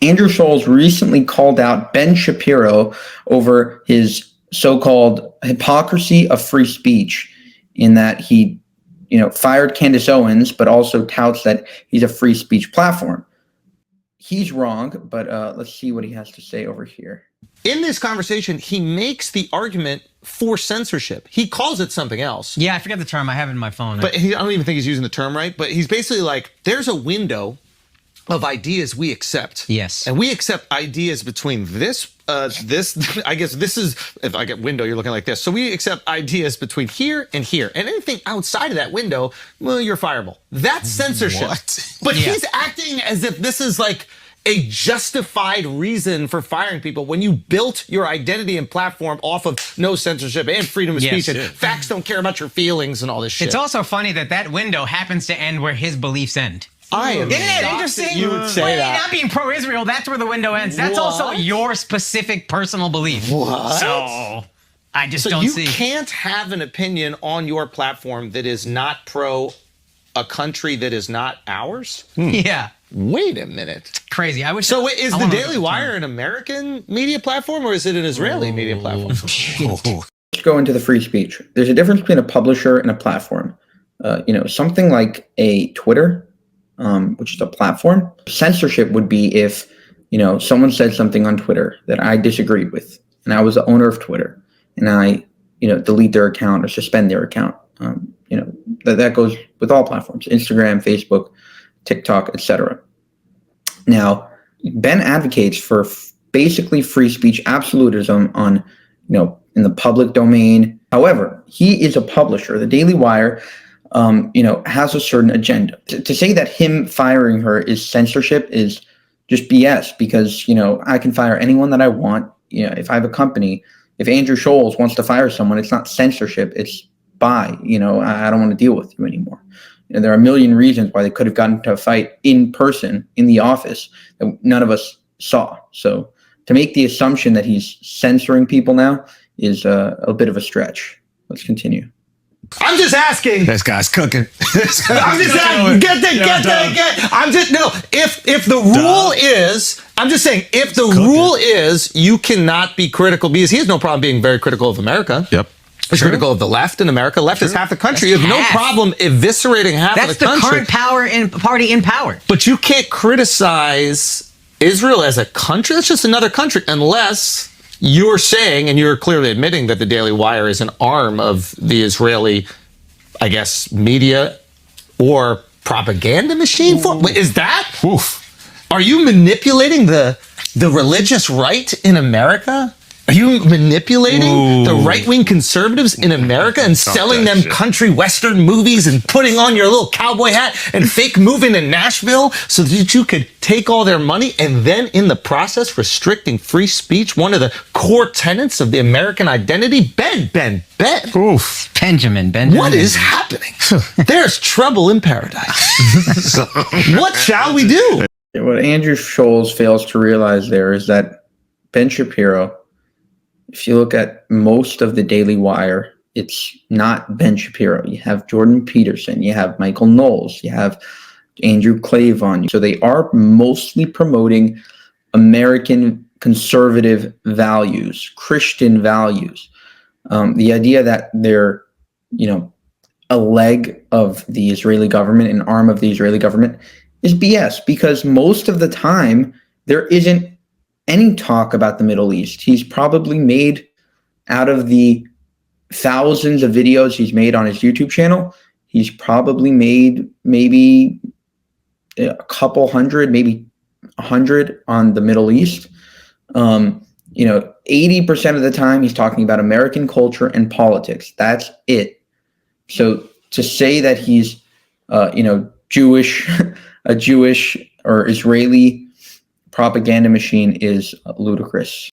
Andrew Schulz recently called out Ben Shapiro over his so-called hypocrisy of free speech, in that he, fired Candace Owens, but also touts that he's a free speech platform. He's wrong, but let's see what he has to say over here. In this conversation, he makes the argument for censorship. He calls it something else. Yeah, I forget the term. I have it in my phone. But I don't even think he's using the term right. But he's basically like, there's a window of ideas we accept. Yes. And we accept ideas between this, I guess this is, if I get window, you're looking like this. So we accept ideas between here and here. And anything outside of that window, well, you're fireable. That's censorship. What? But he's acting as if this is like a justified reason for firing people when you built your identity and platform off of no censorship and freedom of speech and facts don't care about your feelings and all this shit. It's also funny that that window happens to end where his beliefs end. Isn't that interesting? You would say that. Not being pro-Israel, that's where the window ends. That's also your specific personal belief. What? So I just don't see. You can't have an opinion on your platform that is not pro a country that is not ours? Yeah. Wait a minute. Crazy. I wish. So is the Daily Wire an American media platform or is it an Israeli media platform? Let's go into the free speech. There's a difference between a publisher and a platform. Something like a Twitter, which is a platform. Censorship would be if, someone said something on Twitter that I disagreed with, and I was the owner of Twitter, and I, delete their account or suspend their account. That goes with all platforms: Instagram, Facebook, TikTok, etc. Now, Ben advocates for basically free speech absolutism on, in the public domain. However, he is a publisher. The Daily Wire, has a certain agenda. To say that him firing her is censorship is just BS, because, I can fire anyone that I want. If I have a company, if Andrew Schulz wants to fire someone, it's not censorship. It's bye. I don't want to deal with you anymore. There are a million reasons why they could have gotten into a fight in person in the office that none of us saw. So to make the assumption that he's censoring people now is a bit of a stretch. Let's continue. I'm just asking. This guy's cooking. I'm just asking. If the rule is, I'm just saying, if the rule is you cannot be critical, because he has no problem being very critical of America. Yep. He's critical of the left in America. Left is half the country. You have no problem eviscerating half of the country. That's the current party in power. But you can't criticize Israel as a country. That's just another country, unless you're saying, and you're clearly admitting, that the Daily Wire is an arm of the Israeli, I guess, media or propaganda machine. Is that? Oof. Are you manipulating the religious right in America? Are you manipulating the right-wing conservatives in America and selling them country western movies and putting on your little cowboy hat and fake moving in Nashville so that you could take all their money and then in the process restricting free speech, one of the core tenets of the American identity? Ben. Oof. Benjamin. What is happening? There's trouble in paradise. What shall we do? What Andrew Schulz fails to realize there is that Ben Shapiro, if you look at most of the Daily Wire, it's not Ben Shapiro. You have Jordan Peterson, you have Michael Knowles, you have Andrew Clavon. So they are mostly promoting American conservative values, Christian values. The idea that they're, a leg of the Israeli government, an arm of the Israeli government, is BS, because most of the time there isn't any talk about the Middle East. He's probably made, out of the thousands of videos he's made on his YouTube channel, he's probably made maybe a couple hundred, maybe 100 on the Middle East. 80% of the time he's talking about American culture and politics. That's it. So to say that he's, Jewish, a Jewish or Israeli propaganda machine is ludicrous.